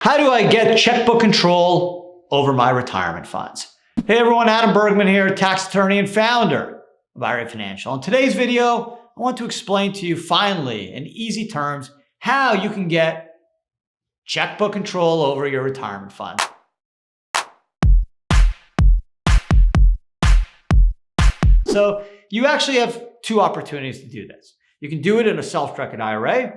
How do I get checkbook control over my retirement funds? Hey everyone, Adam Bergman here, tax attorney and founder of IRA Financial. In today's video, I want to explain to you finally, in easy terms, how you can get checkbook control over your retirement funds. So you actually have two opportunities to do this. You can do it in a self-directed IRA,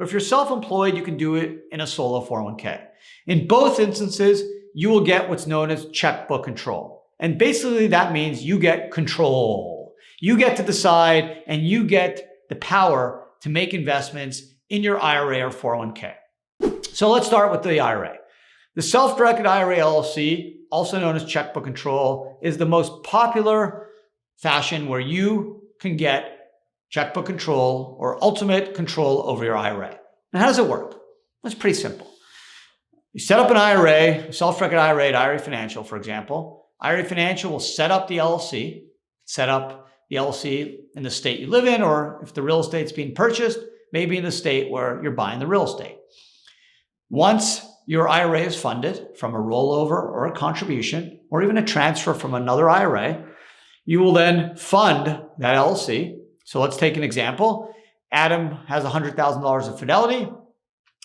or if you're self-employed, you can do it in a solo 401k. In both instances, you will get what's known as checkbook control. And basically that means you get control. You get to decide and you get the power to make investments in your IRA or 401k. So let's start with the IRA. The Self-Directed IRA LLC, also known as checkbook control, is the most popular fashion where you can get checkbook control or ultimate control over your IRA. Now, how does it work? It's pretty simple. You set up an IRA, self-directed IRA at IRA Financial, for example. IRA Financial will set up the LLC, in the state you live in, or if the real estate's being purchased, maybe in the state where you're buying the real estate. Once your IRA is funded from a rollover or a contribution, or even a transfer from another IRA, you will then fund that LLC. So let's take an example. Adam has $100,000 of Fidelity,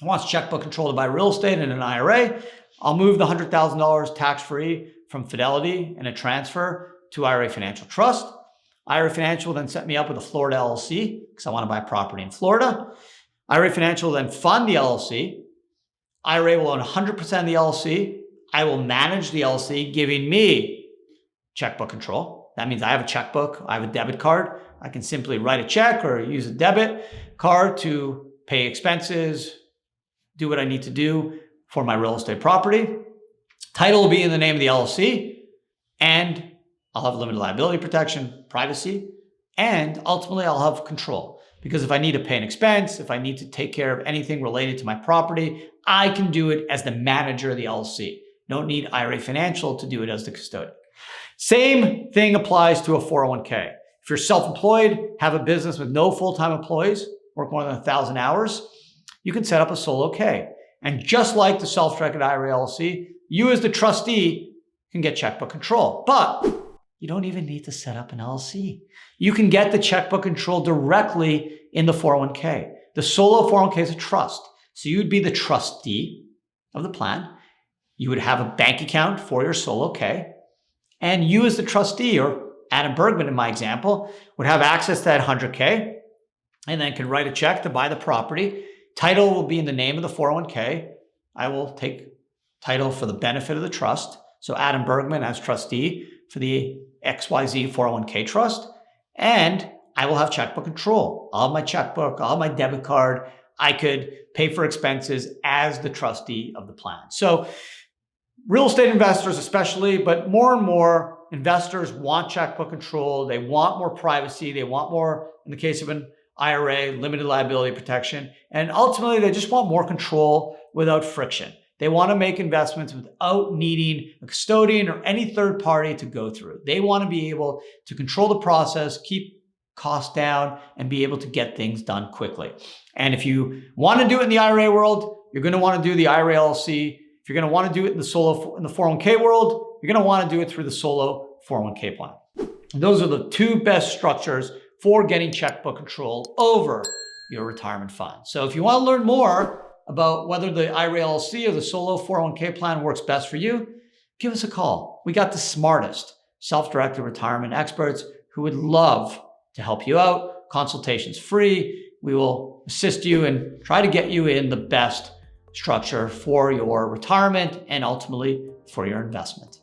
wants checkbook control to buy real estate in an IRA. I'll move the $100,000 tax-free from Fidelity in a transfer to IRA Financial Trust. IRA Financial will then set me up with a Florida LLC because I want to buy property in Florida. IRA Financial will then fund the LLC. IRA will own 100% of the LLC. I will manage the LLC, giving me checkbook control. That means I have a checkbook, I have a debit card. I can simply write a check or use a debit card to pay expenses, do what I need to do for my real estate property. Title will be in the name of the LLC, and I'll have limited liability protection, privacy, and ultimately I'll have control. Because if I need to pay an expense, if I need to take care of anything related to my property, I can do it as the manager of the LLC. Don't need IRA Financial to do it as the custodian. Same thing applies to a 401k. If you're self-employed, have a business with no full-time employees, work more than 1,000 hours, you can set up a solo K. And just like the self-directed IRA LLC, you as the trustee can get checkbook control. But you don't even need to set up an LLC. You can get the checkbook control directly in the 401k. The solo 401k is a trust. So you would be the trustee of the plan. You would have a bank account for your solo K. And you as the trustee, or Adam Bergman in my example, would have access to that 100K and then can write a check to buy the property. Title will be in the name of the 401k. I will take title for the benefit of the trust. So Adam Bergman as trustee for the XYZ 401k trust. And I will have checkbook control. I'll have my checkbook, I'll have my debit card. I could pay for expenses as the trustee of the plan. So real estate investors especially, but more and more investors want checkbook control. They want more privacy. They want more, in the case of an IRA, limited liability protection. And ultimately, they just want more control without friction. They want to make investments without needing a custodian or any third party to go through. They want to be able to control the process, keep costs down, and be able to get things done quickly. And if you want to do it in the IRA world, you're going to want to do the IRA LLC. If you're going to want to do it in the 401k world, you're going to want to do it through the solo 401k plan. And those are the two best structures for getting checkbook control over your retirement fund. So if you want to learn more about whether the IRA LLC or the solo 401k plan works best for you, give us a call. We got the smartest self-directed retirement experts who would love to help you out. Consultation's free. We will assist you and try to get you in the best structure for your retirement and ultimately for your investment.